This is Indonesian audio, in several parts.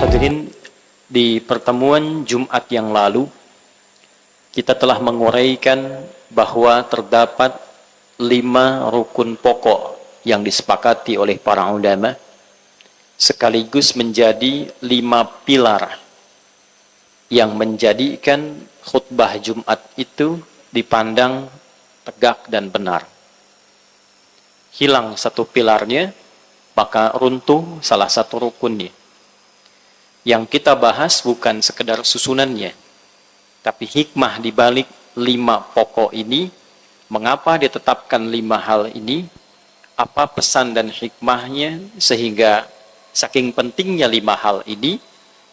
Hadirin, di pertemuan Jumat yang lalu kita telah menguraikan bahwa terdapat 5 rukun pokok yang disepakati oleh para ulama sekaligus menjadi 5 pilar yang menjadikan khutbah Jumat itu dipandang tegak dan benar. Hilang satu pilarnya, maka runtuh salah satu rukunnya. Yang kita bahas bukan sekedar susunannya, tapi hikmah di balik 5 pokok ini, mengapa ditetapkan 5 hal ini, apa pesan dan hikmahnya, sehingga saking pentingnya 5 hal ini,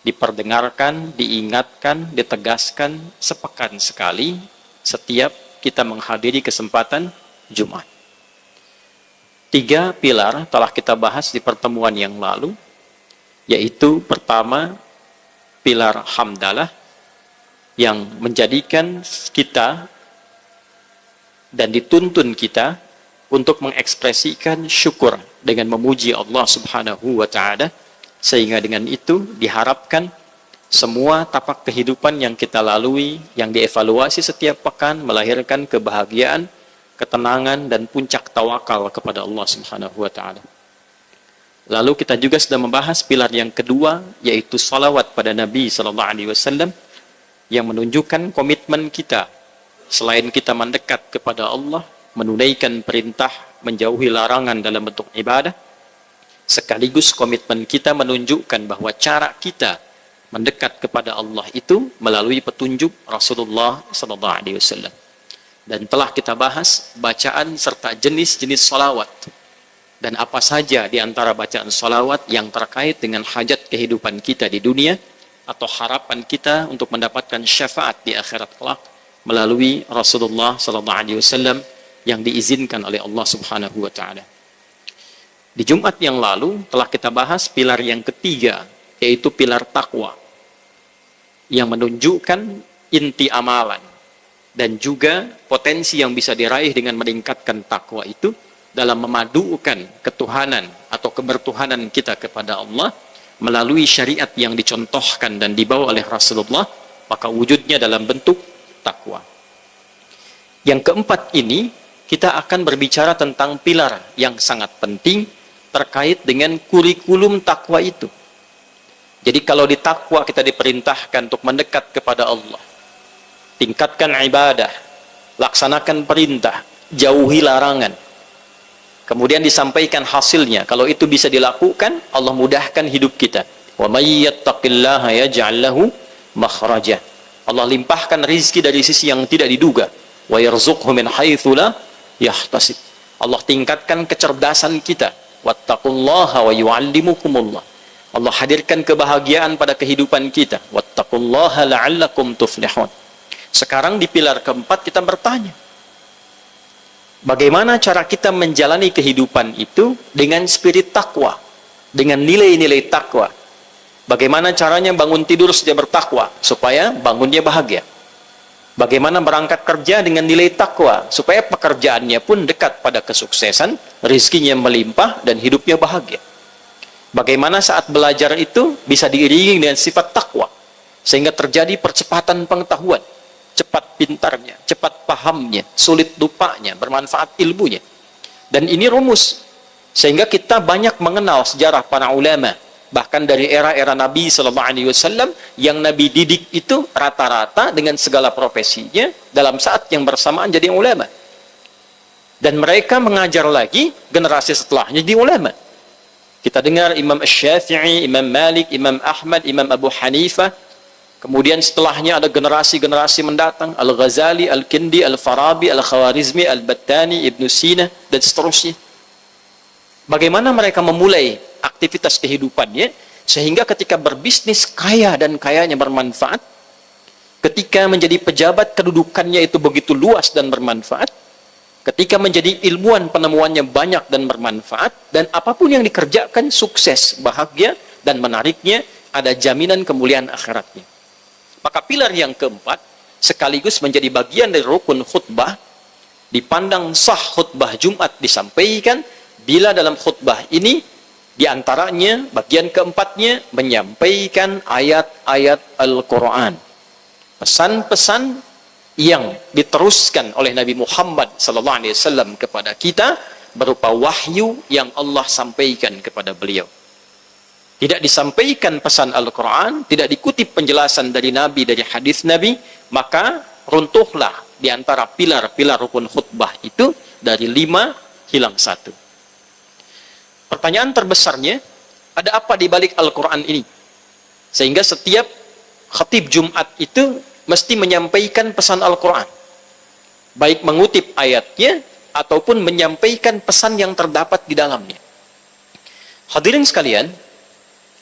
diperdengarkan, diingatkan, ditegaskan sepekan sekali, setiap kita menghadiri kesempatan Jumat. 3 pilar telah kita bahas di pertemuan yang lalu, yaitu pertama, pilar hamdalah yang menjadikan kita dan dituntun kita untuk mengekspresikan syukur dengan memuji Allah Subhanahu wa Ta'ala, sehingga dengan itu diharapkan semua tapak kehidupan yang kita lalui, yang dievaluasi setiap pekan, melahirkan kebahagiaan, ketenangan, dan puncak tawakal kepada Allah Subhanahu wa Ta'ala. Lalu kita juga sudah membahas pilar yang kedua, yaitu salawat pada Nabi SAW, yang menunjukkan komitmen kita. Selain kita mendekat kepada Allah, menunaikan perintah, menjauhi larangan dalam bentuk ibadah, sekaligus komitmen kita menunjukkan bahwa cara kita mendekat kepada Allah itu melalui petunjuk Rasulullah SAW. Dan telah kita bahas bacaan serta jenis-jenis salawat. Dan apa saja di antara bacaan salawat yang terkait dengan hajat kehidupan kita di dunia atau harapan kita untuk mendapatkan syafaat di akhirat kelak melalui Rasulullah SAW yang diizinkan oleh Allah Subhanahu wa Ta'ala. Di Jumat yang lalu telah kita bahas pilar yang ketiga, yaitu pilar takwa, yang menunjukkan inti amalan dan juga potensi yang bisa diraih dengan meningkatkan takwa itu dalam memadukan ketuhanan atau kebertuhanan kita kepada Allah melalui syariat yang dicontohkan dan dibawa oleh Rasulullah, maka wujudnya dalam bentuk takwa. Yang keempat ini, kita akan berbicara tentang pilar yang sangat penting terkait dengan kurikulum takwa itu. Jadi kalau di takwa kita diperintahkan untuk mendekat kepada Allah, tingkatkan ibadah, laksanakan perintah, jauhi larangan. Kemudian disampaikan hasilnya. Kalau itu bisa dilakukan, Allah mudahkan hidup kita. Wa may yattaqillaha yaj'al lahu makhraja. Allah limpahkan rizki dari sisi yang tidak diduga. Wa yarzuqhu min haitsu la yahtasib. Allah tingkatkan kecerdasan kita. Wattaqullaha wa yu'allimukumullah. Allah hadirkan kebahagiaan pada kehidupan kita. Wattaqullaha la'allakum tuflihun. Sekarang di pilar keempat kita bertanya, bagaimana cara kita menjalani kehidupan itu dengan spirit takwa, dengan nilai-nilai takwa? Bagaimana caranya bangun tidur sudah bertakwa supaya bangunnya bahagia? Bagaimana berangkat kerja dengan nilai takwa supaya pekerjaannya pun dekat pada kesuksesan, rizkinya melimpah dan hidupnya bahagia? Bagaimana saat belajar itu bisa diiringi dengan sifat takwa sehingga terjadi percepatan pengetahuan, cepat pintarnya, cepat pahamnya, sulit lupanya, bermanfaat ilmunya. Dan ini rumus, sehingga kita banyak mengenal sejarah para ulama, bahkan dari era-era Nabi SAW, yang Nabi didik itu rata-rata dengan segala profesinya, dalam saat yang bersamaan jadi ulama. Dan mereka mengajar lagi generasi setelahnya di ulama. Kita dengar Imam Asy-Syafi'i, Imam Malik, Imam Ahmad, Imam Abu Hanifah. Kemudian setelahnya ada generasi-generasi mendatang, Al-Ghazali, Al-Kindi, Al-Farabi, Al-Khawarizmi, Al-Battani, Ibn Sina, dan seterusnya. Bagaimana mereka memulai aktivitas kehidupannya, sehingga ketika berbisnis kaya dan kayanya bermanfaat, ketika menjadi pejabat kedudukannya itu begitu luas dan bermanfaat, ketika menjadi ilmuwan penemuannya banyak dan bermanfaat, dan apapun yang dikerjakan sukses, bahagia, dan menariknya ada jaminan kemuliaan akhiratnya. Maka pilar yang keempat sekaligus menjadi bagian dari rukun khutbah, dipandang sah khutbah Jumat disampaikan bila dalam khutbah ini Di antaranya, bagian keempatnya, menyampaikan ayat-ayat Al-Quran. Pesan-pesan yang diteruskan oleh Nabi Muhammad SAW kepada kita, berupa wahyu yang Allah sampaikan kepada beliau. Tidak disampaikan pesan Al-Quran, tidak dikutip penjelasan dari Nabi, dari hadis Nabi, maka runtuhlah di antara pilar-pilar rukun khutbah itu, dari 5 hilang 1. Pertanyaan terbesarnya, ada apa di balik Al-Quran ini? Sehingga setiap khatib Jumat itu mesti menyampaikan pesan Al-Quran. Baik mengutip ayatnya, ataupun menyampaikan pesan yang terdapat di dalamnya. Hadirin sekalian,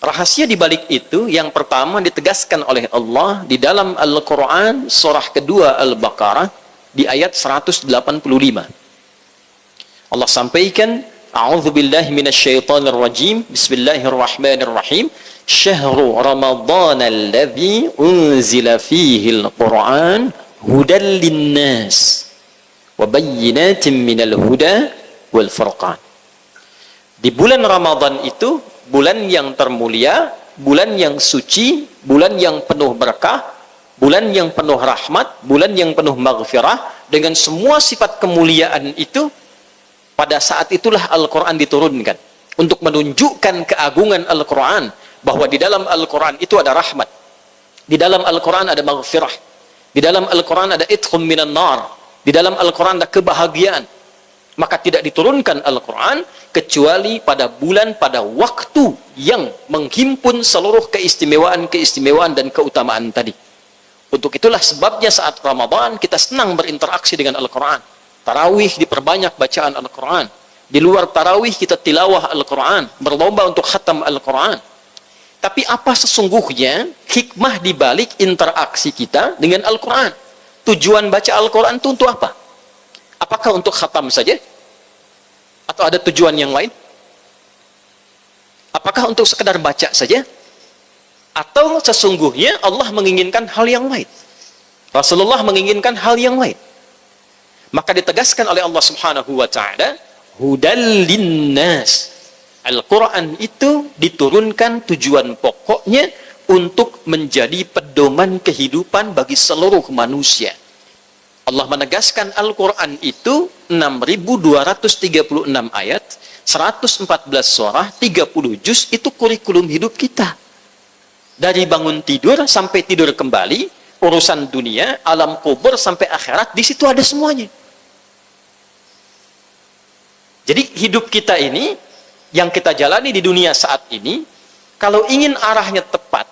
rahasia di balik itu yang pertama ditegaskan oleh Allah di dalam Al-Quran surah kedua Al-Baqarah di ayat 185. Allah sampaikan, A'udzu billahi minasyaitonir rajim. Bismillahirrahmanirrahim. Syahrul Ramadhan alladzi unzila fihi al-Qur'an hudan lin-nas wa bayyinatin minal huda wal furqan. Di bulan Ramadan itu, bulan yang termulia, bulan yang suci, bulan yang penuh berkah, bulan yang penuh rahmat, bulan yang penuh maghfirah, dengan semua sifat kemuliaan itu, pada saat itulah Al-Quran diturunkan. Untuk menunjukkan keagungan Al-Quran, bahwa di dalam Al-Quran itu ada rahmat, di dalam Al-Quran ada maghfirah, di dalam Al-Quran ada itqum minan nar, di dalam Al-Quran ada kebahagiaan. Maka tidak diturunkan Al-Quran kecuali pada bulan, pada waktu yang menghimpun seluruh keistimewaan dan keutamaan tadi. Untuk itulah sebabnya saat Ramadan kita senang berinteraksi dengan Al-Quran. Tarawih diperbanyak bacaan Al-Quran. Di luar tarawih kita tilawah Al-Quran, berlomba untuk khatam Al-Quran. Tapi apa sesungguhnya hikmah di balik interaksi kita dengan Al-Quran? Tujuan baca Al-Quran itu untuk apa? Apakah untuk khatam saja? Atau ada tujuan yang lain? Apakah untuk sekedar baca saja? Atau sesungguhnya Allah menginginkan hal yang lain? Rasulullah menginginkan hal yang lain? Maka ditegaskan oleh Allah Subhanahu wa taala, hudal linnas. Al-Quran itu diturunkan tujuan pokoknya untuk menjadi pedoman kehidupan bagi seluruh manusia. Allah menegaskan Al-Quran itu 6.236 ayat, 114 surah, 30 juz, itu kurikulum hidup kita. Dari bangun tidur sampai tidur kembali, urusan dunia, alam kubur sampai akhirat, di situ ada semuanya. Jadi hidup kita ini, yang kita jalani di dunia saat ini, kalau ingin arahnya tepat,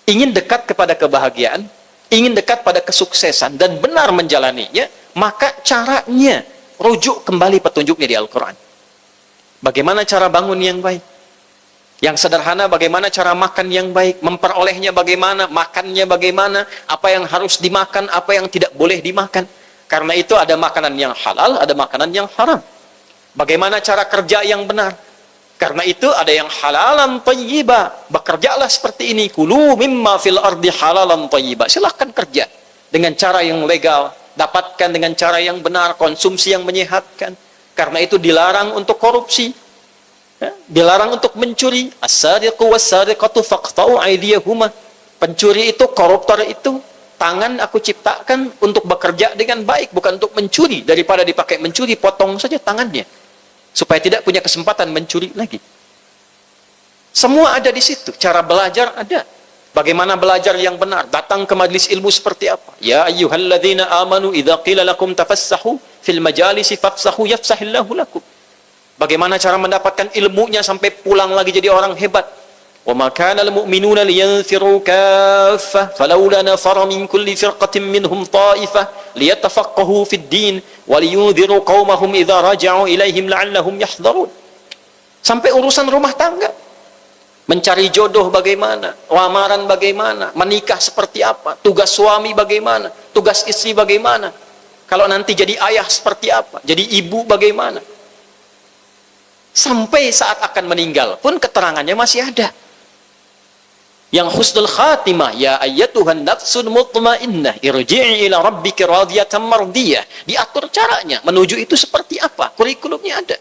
ingin dekat kepada kebahagiaan, ingin dekat pada kesuksesan dan benar menjalaninya, maka caranya rujuk kembali petunjuknya di Al-Quran. Bagaimana cara bangun yang baik? Yang sederhana, bagaimana cara makan yang baik? Memperolehnya bagaimana? Makannya bagaimana? Apa yang harus dimakan? Apa yang tidak boleh dimakan? Karena itu ada makanan yang halal, ada makanan yang haram. Bagaimana cara kerja yang benar? Karena itu ada yang halalan thayyiba. Bekerjalah seperti ini. Kulu mimma fil ardi halalan thayyiba. Silahkan kerja dengan cara yang legal. Dapatkan dengan cara yang benar. Konsumsi yang menyehatkan. Karena itu dilarang untuk korupsi. Dilarang untuk mencuri. As-sariqu was-sariqatu faqta'u aydiyahuma. Pencuri itu, koruptor itu, tangan aku ciptakan untuk bekerja dengan baik, bukan untuk mencuri. Daripada dipakai mencuri, potong saja tangannya, supaya tidak punya kesempatan mencuri lagi. Semua ada di situ. Cara belajar ada. Bagaimana belajar yang benar? Datang ke majlis ilmu seperti apa? Ya ayyuhalladzina amanu idza qila lakum tafassahu fil majalisi fafsahu yafsahillahu lakum. Bagaimana cara mendapatkan ilmunya sampai pulang lagi jadi orang hebat? Wa ma kana al-mu'minuna liyanfiru kaffah falawla nafara min kulli firqatin minhum ta'ifah liyatafaqahu fid din wa liyunziru qaumahum idza raja'u ilaihim la'allahum yahdharun. Sampai urusan rumah tangga. Mencari jodoh bagaimana? Lamaran bagaimana? Menikah seperti apa? Tugas suami bagaimana? Tugas istri bagaimana? Kalau nanti jadi ayah seperti apa? Jadi ibu bagaimana? Sampai saat akan meninggal pun keterangannya masih ada. Yang husnul khatimah, ya ayyatuhan nafsun mutmainnah irji'i ila rabbika radiyatan mardiyah. Diatur caranya menuju itu seperti apa? Kurikulumnya ada.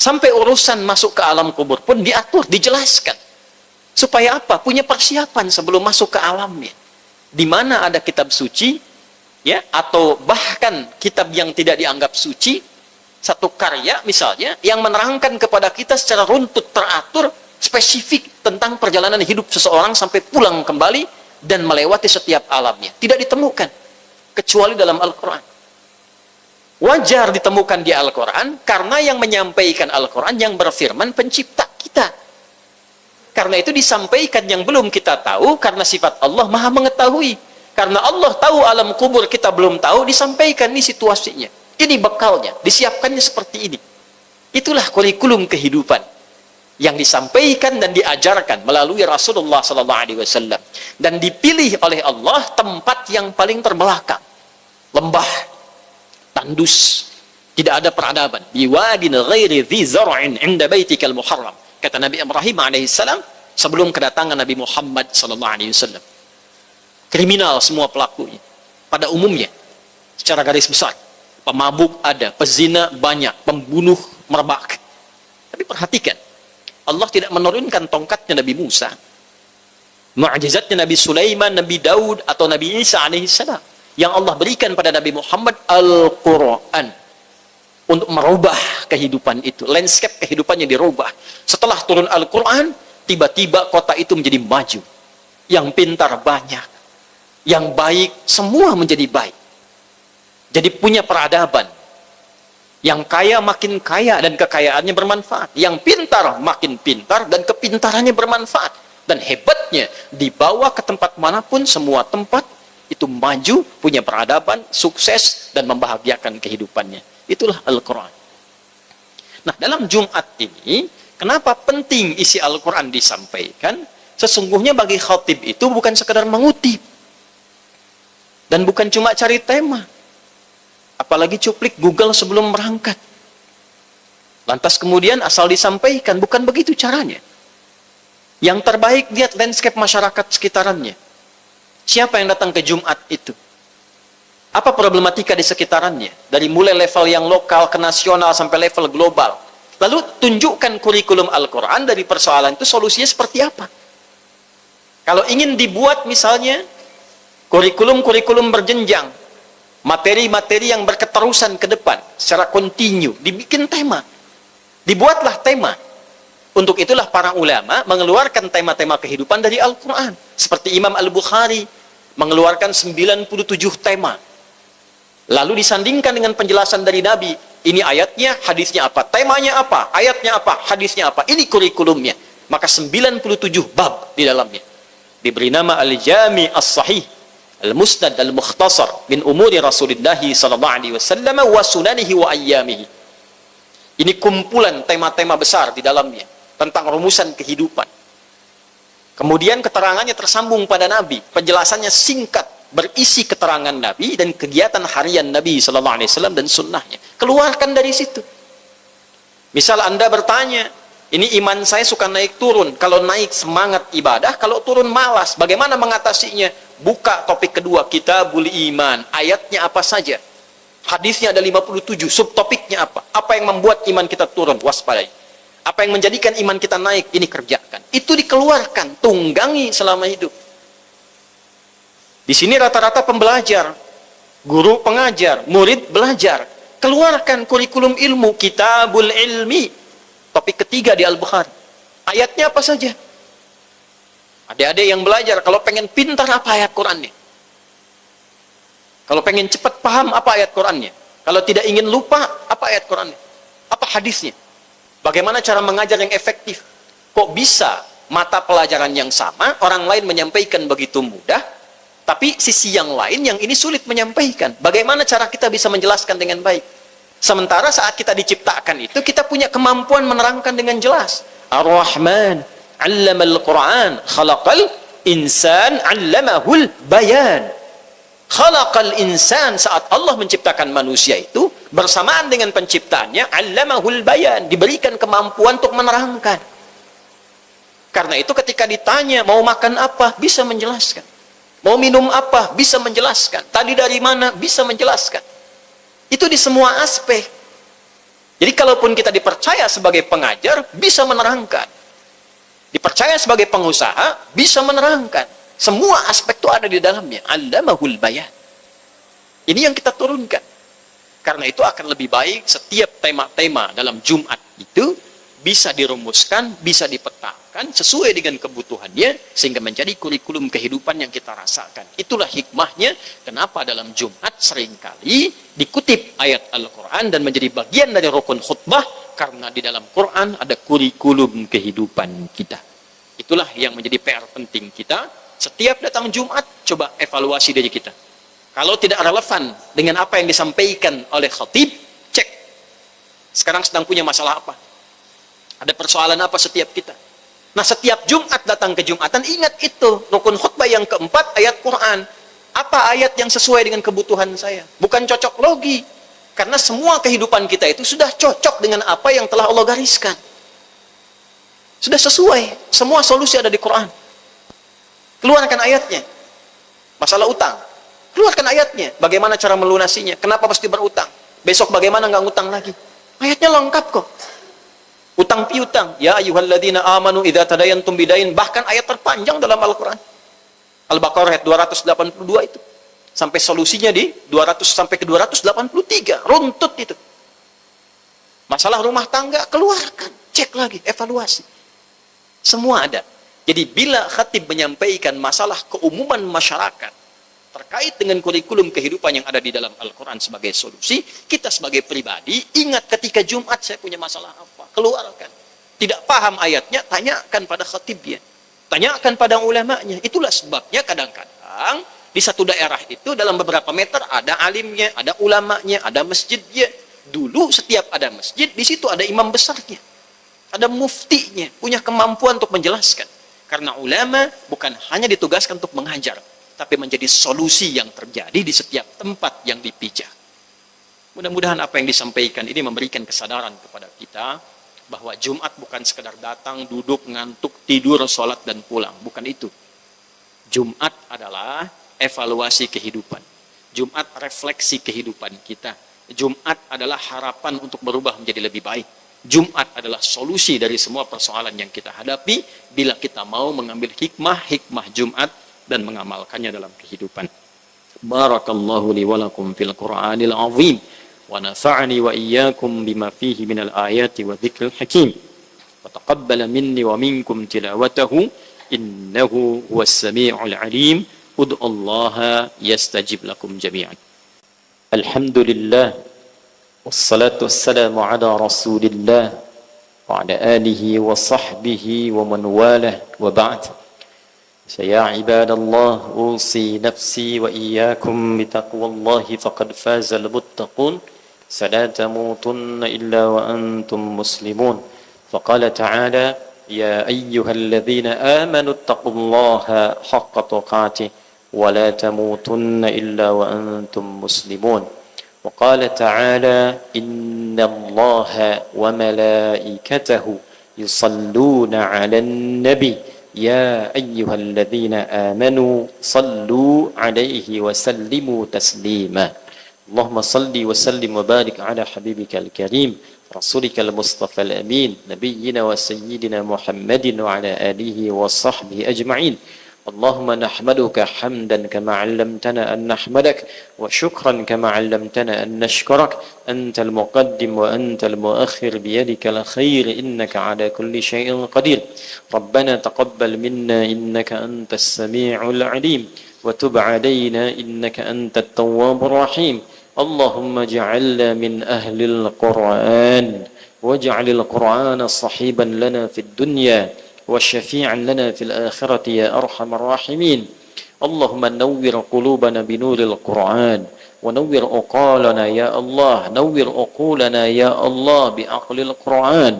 Sampai urusan masuk ke alam kubur pun diatur, dijelaskan. Supaya apa? Punya persiapan sebelum masuk ke alamnya. Di mana ada kitab suci, ya, atau bahkan kitab yang tidak dianggap suci, satu karya misalnya, yang menerangkan kepada kita secara runtut, teratur, spesifik tentang perjalanan hidup seseorang sampai pulang kembali dan melewati setiap alamnya. Tidak ditemukan, kecuali dalam Al-Quran. Wajar ditemukan di Al-Quran, karena yang menyampaikan Al-Quran yang berfirman pencipta kita. Karena itu disampaikan yang belum kita tahu, karena sifat Allah maha mengetahui. Karena Allah tahu alam kubur, kita belum tahu, disampaikan ini situasinya. Ini bekalnya, disiapkannya seperti ini. Itulah kurikulum kehidupan yang disampaikan dan diajarkan melalui Rasulullah SAW. Dan dipilih oleh Allah tempat yang paling terbelakang. Lembah, tandus, tidak ada peradaban. Biwadin ghairi dhi zar'in 'inda baitikal muharram. Kata Nabi Ibrahim alaihissalam sebelum kedatangan Nabi Muhammad sallallahu alaihi wasallam. Kriminal semua pelakunya pada umumnya secara garis besar. Pemabuk ada, pezina banyak, pembunuh merebak. Tapi perhatikan, Allah tidak menurunkan tongkatnya Nabi Musa, mu'jizatnya Nabi Sulaiman, Nabi Daud, atau Nabi Isa alaihissalam. Yang Allah berikan pada Nabi Muhammad Al-Quran untuk merubah kehidupan itu. Landscape kehidupannya dirubah. Setelah turun Al-Quran, tiba-tiba kota itu menjadi maju. Yang pintar banyak, yang baik semua menjadi baik. Jadi punya peradaban. Yang kaya makin kaya dan kekayaannya bermanfaat. Yang pintar makin pintar dan kepintarannya bermanfaat. Dan hebatnya, dibawa ke tempat manapun, semua tempat itu maju, punya peradaban, sukses, dan membahagiakan kehidupannya. Itulah Al-Quran. Nah, dalam Jumat ini, kenapa penting isi Al-Quran disampaikan? Sesungguhnya bagi khatib itu bukan sekedar mengutip. Dan bukan cuma cari tema. Apalagi cuplik Google sebelum berangkat. Lantas kemudian asal disampaikan, bukan begitu caranya. Yang terbaik lihat landscape masyarakat sekitarannya. Siapa yang datang ke Jumat itu? Apa problematika di sekitarannya? Dari mulai level yang lokal ke nasional sampai level global. Lalu tunjukkan kurikulum Al-Quran dari persoalan itu, solusinya seperti apa? Kalau ingin dibuat misalnya kurikulum-kurikulum berjenjang, materi-materi yang berketerusan ke depan, secara kontinu, dibikin tema. Dibuatlah tema. Untuk itulah para ulama mengeluarkan tema-tema kehidupan dari Al-Quran. Seperti Imam Al-Bukhari mengeluarkan 97 tema. Lalu disandingkan dengan penjelasan dari Nabi. Ini ayatnya, hadisnya apa? Temanya apa? Ayatnya apa? Hadisnya apa? Ini kurikulumnya. Maka 97 bab di dalamnya. Diberi nama Al-Jami As-Sahih, Al-Musnad Al-Mukhtasar min umuri Rasulullah SAW wa sunanihi wa ayyamihi. Ini kumpulan tema-tema besar di dalamnya tentang rumusan kehidupan. Kemudian keterangannya tersambung pada Nabi, penjelasannya singkat, berisi keterangan Nabi dan kegiatan harian Nabi SAW dan sunnahnya. Keluarkan dari situ. Misal Anda bertanya, ini iman saya suka naik turun, kalau naik semangat ibadah, kalau turun malas, bagaimana mengatasinya? Buka topik kedua, Kitabul Iman, ayatnya apa saja, hadisnya ada 57, subtopiknya apa, apa yang membuat iman kita turun, waspadai. Apa yang menjadikan iman kita naik, ini kerjakan. Itu dikeluarkan, tunggangi selama hidup. Di sini rata-rata pembelajar, guru pengajar, murid belajar. Keluarkan kurikulum ilmu, Kitabul Ilmi. Topik ketiga di Al-Bukhari. Ayatnya apa saja? Adik-adik yang belajar, kalau pengen pintar apa ayat Qurannya? Kalau pengen cepat paham apa ayat Qurannya? Kalau tidak ingin lupa, apa ayat Qurannya? Apa hadisnya? Bagaimana cara mengajar yang efektif? Kok bisa mata pelajaran yang sama, orang lain menyampaikan begitu mudah, tapi sisi yang lain yang ini sulit menyampaikan? Bagaimana cara kita bisa menjelaskan dengan baik? Sementara saat kita diciptakan itu, kita punya kemampuan menerangkan dengan jelas. Ar-Rahman, 'allamal Qur'an, khalaqal insan, 'allamahul bayan. Khalaqal insan, saat Allah menciptakan manusia itu, bersamaan dengan penciptaannya, 'allamahul bayan, diberikan kemampuan untuk menerangkan. Karena itu ketika ditanya, mau makan apa? Bisa menjelaskan. Mau minum apa? Bisa menjelaskan. Tadi dari mana? Bisa menjelaskan. Itu di semua aspek. Jadi kalaupun kita dipercaya sebagai pengajar, bisa menerangkan. Dipercaya sebagai pengusaha, bisa menerangkan. Semua aspek itu ada di dalamnya. Allamahul bayan. Ini yang kita turunkan. Karena itu akan lebih baik setiap tema-tema dalam Jumat itu bisa dirumuskan, bisa dipetakan sesuai dengan kebutuhannya, sehingga menjadi kurikulum kehidupan yang kita rasakan. Itulah hikmahnya kenapa dalam Jumat seringkali dikutip ayat Al-Quran dan menjadi bagian dari rukun khutbah, karena di dalam Quran ada kurikulum kehidupan kita. Itulah yang menjadi PR penting kita. Setiap datang Jumat, coba evaluasi diri kita. Kalau tidak relevan dengan apa yang disampaikan oleh khatib, cek. Sekarang sedang punya masalah apa? Ada persoalan apa setiap kita? Nah, setiap Jumat datang ke Jumatan, ingat itu. Rukun khutbah yang keempat, ayat Quran. Apa ayat yang sesuai dengan kebutuhan saya? Bukan cocok logi. Karena semua kehidupan kita itu sudah cocok dengan apa yang telah Allah gariskan. Sudah sesuai. Semua solusi ada di Quran. Keluarkan ayatnya. Masalah utang. Keluarkan ayatnya. Bagaimana cara melunasinya? Kenapa mesti berutang? Besok bagaimana nggak ngutang lagi? Ayatnya lengkap kok. Utang piutang. Ya ayyuhalladzina amanu idza tadayantum bidain. Bahkan ayat terpanjang dalam Al-Quran. Al-Baqarah ayat 282 itu. Sampai solusinya di 200 sampai ke 283. Runtut itu. Masalah rumah tangga, keluarkan. Cek lagi, evaluasi. Semua ada. Jadi bila khatib menyampaikan masalah keumuman masyarakat terkait dengan kurikulum kehidupan yang ada di dalam Al-Quran sebagai solusi, kita sebagai pribadi ingat ketika Jumat saya punya masalah apa, keluarkan. Tidak paham ayatnya, tanyakan pada khatibnya, tanyakan pada ulamanya. Itulah sebabnya kadang-kadang di satu daerah itu dalam beberapa meter ada alimnya, ada ulamanya, ada masjidnya. Dulu setiap ada masjid, di situ ada imam besarnya, ada muftinya, punya kemampuan untuk menjelaskan. Karena ulama bukan hanya ditugaskan untuk mengajar, tapi menjadi solusi yang terjadi di setiap tempat yang dipijak. Mudah-mudahan apa yang disampaikan ini memberikan kesadaran kepada kita bahwa Jumat bukan sekedar datang, duduk, ngantuk, tidur, sholat, dan pulang. Bukan itu. Jumat adalah evaluasi kehidupan. Jumat refleksi kehidupan kita. Jumat adalah harapan untuk berubah menjadi lebih baik. Jumat adalah solusi dari semua persoalan yang kita hadapi bila kita mau mengambil hikmah Jumat dan mengamalkannya dalam kehidupan. Barakallahu li wa lakum fil Qur'anil azim wa nafa'ani wa iyyakum bima fihi minal ayati wa dzikril hakim. Wa taqabbala minni wa minkum tilawatahu innahu huwas sami'ul alim. Ud'ullaha yastajib lakum jami'an. Alhamdulillah wassalatu wassalamu ala Rasulillah wa ala alihi wa sahbihi wa man walah wa ba'd. Ya ibadallah, usi nafsi wa iyyakum bitaqwallahi faqad fazal muttaqun. La tamutunna illa wa antum muslimun. Faqala ta'ala ya ayyuhalladzina amanu ittaqullaha haqqa tuqatih wa la tamutunna illa wa antum muslimun. وقال تعالى إن الله وملائكته يصلون على النبي يا أيها الذين آمنوا صلوا عليه وسلموا تسليما اللهم صل وسلم وبارك على حبيبك الكريم رسولك المصطفى الأمين نبينا وسيدنا محمد وعلى آله وصحبه أجمعين اللهم نحمدك حمدا كما علمتنا أن نحمدك وشكرا كما علمتنا أن نشكرك أنت المقدم وأنت المؤخر بيدك الخير إنك على كل شيء قدير ربنا تقبل منا إنك أنت السميع العليم وتب علينا إنك أنت التواب الرحيم اللهم اجعلنا من أهل القرآن واجعل القرآن صحيبا لنا في الدنيا وشفيعا لنا في الآخرة يا أرحم الراحمين اللهم نور قلوبنا بنور القرآن ونور عقولنا يا الله نور عقولنا يا الله بعقل القرآن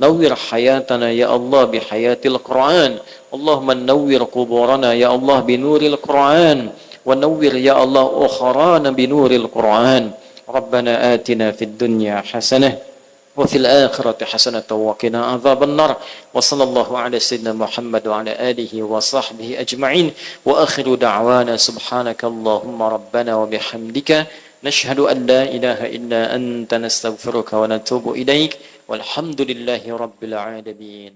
نور حياتنا يا الله بحياة القرآن اللهم نور قبورنا يا الله بنور القرآن ونور يا الله أخرانا بنور القرآن ربنا آتنا في الدنيا حسنة وفي الآخرة حسنة وقنا عذاب النار وصلى الله على سيدنا محمد وعلى آله وصحبه أجمعين وآخر دعوانا سبحانك اللهم ربنا وبحمدك Nashhadu an la ilaha illa anta nastaghfiruka wa natubu ilaik. Walhamdulillahi rabbil alamin.